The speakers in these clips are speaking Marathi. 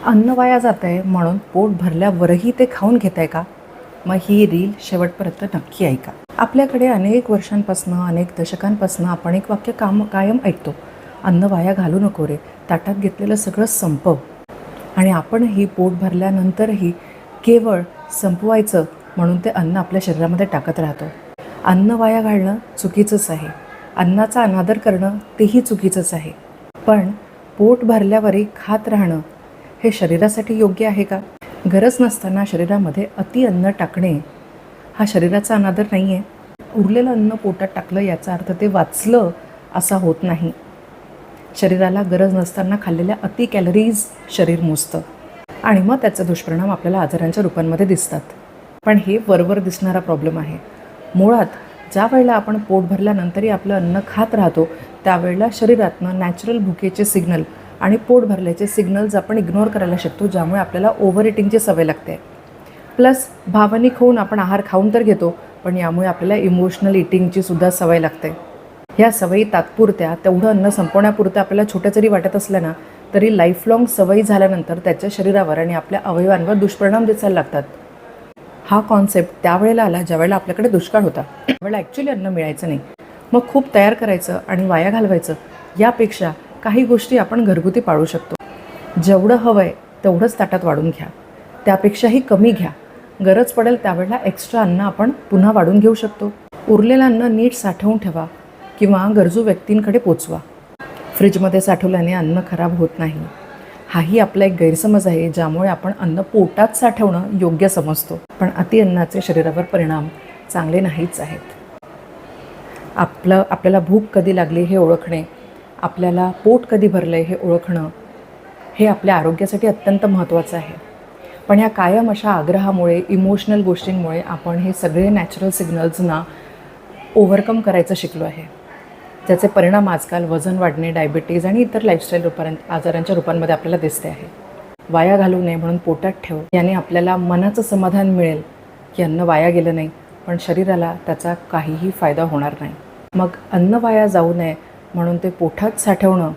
अन्न वाया जात आहे म्हणून पोट भरल्यावरही ते खाऊन घेत आहे का? मग ही रील शेवटपर्यंत नक्की ऐका. आपल्याकडे अनेक वर्षांपासून अनेक दशकांपासून आपण एक वाक्य कायम ऐकतो, अन्न वाया घालू नको रे, ताटात घेतलेलं सगळं संपव. आणि आपणही पोट भरल्यानंतरही केवळ संपवायचं म्हणून ते अन्न आपल्या शरीरामध्ये टाकत राहतो. अन्न वाया घालणं चुकीचंच आहे, अन्नाचा अनादर करणं तेही चुकीचंच आहे. पण पोट भरल्यावरही खात राहणं हे शरीरासाठी योग्य आहे का? गरज नसताना शरीरामध्ये अति अन्न टाकणे हा शरीराचा अनादर नाही आहे. उरलेलं अन्न पोटात टाकलं याचा अर्थ ते वाचलं असा होत नाही. शरीराला गरज नसताना खाल्लेल्या अति कॅलरीज शरीर मोजतं आणि मग त्याचे दुष्परिणाम आपल्याला आजारांच्या रूपांमध्ये दिसतात. पण हे वरवर दिसणारा प्रॉब्लेम आहे. मुळात ज्या वेळेला आपण पोट भरल्यानंतरही आपलं अन्न खात राहतो त्यावेळेला शरीरातनं नॅचरल भुकेचे सिग्नल आणि पोट भरल्याचे सिग्नल्स आपण इग्नोर करायला शिकतो, ज्यामुळे आपल्याला ओव्हर इटिंगची सवय लागते. प्लस भावनिक होऊन आपण आहार खाऊन तर घेतो, पण यामुळे आपल्याला इमोशनल इटिंगची सुद्धा सवय लागते. ह्या सवयी तात्पुरत्या, तेवढं अन्न संपवण्यापुरतं आपल्याला छोट्या जरी वाटत असल्या ना तरी लाईफलाँग सवयी झाल्यानंतर त्याच्या शरीरावर आणि आपल्या अवयवांवर दुष्परिणाम दिसायला लागतात. हा कॉन्सेप्ट त्यावेळेला आला ज्यावेळेला आपल्याकडे दुष्काळ होता, त्यावेळेला ॲक्च्युली अन्न मिळायचं नाही. मग खूप तयार करायचं आणि वाया घालवायचं, यापेक्षा काही गोष्टी आपण घरगुती पाळू शकतो. जेवढं हवं आहे तेवढंच ताटात वाढून घ्या, त्यापेक्षाही कमी घ्या. गरज पडेल त्यावेळेला एक्स्ट्रा अन्न आपण पुन्हा वाढून घेऊ शकतो. उरलेलं अन्न नीट साठवून ठेवा किंवा गरजू व्यक्तींकडे पोचवा. फ्रीजमध्ये साठवल्याने अन्न खराब होत नाही, हाही आपला एक गैरसमज आहे, ज्यामुळे आपण अन्न पोटात साठवणं योग्य समजतो. पण अति अन्नाचे शरीरावर परिणाम चांगले नाहीच आहेत. आपल्याला भूक कधी लागली हे ओळखणे, आपल्याला पोट कधी भरलं आहे हे ओळखणं, हे आपल्या आरोग्यासाठी अत्यंत महत्त्वाचं आहे. पण ह्या कायम अशा आग्रहामुळे, इमोशनल गोष्टींमुळे आपण हे सगळे नॅचरल सिग्नल्सना ओव्हरकम करायचं शिकलो आहे, ज्याचे परिणाम आजकाल वजन वाढणे, डायबिटीज आणि इतर लाईफस्टाईल आजारांच्या रूपांमध्ये आपल्याला दिसते आहे. वाया घालू नये म्हणून पोटात ठेव, याने आपल्याला मनाचं समाधान मिळेल की अन्न वाया गेलं नाही, पण शरीराला त्याचा काहीही फायदा होणार नाही. मग अन्न वाया जाऊ नये म्हणून ते पोटात साठवणं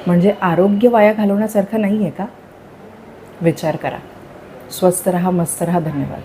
म्हणजे आरोग्य वाया घालवण्यासारखं नाही आहे का? विचार करा. स्वस्थ रहा, मस्त रहा. धन्यवाद.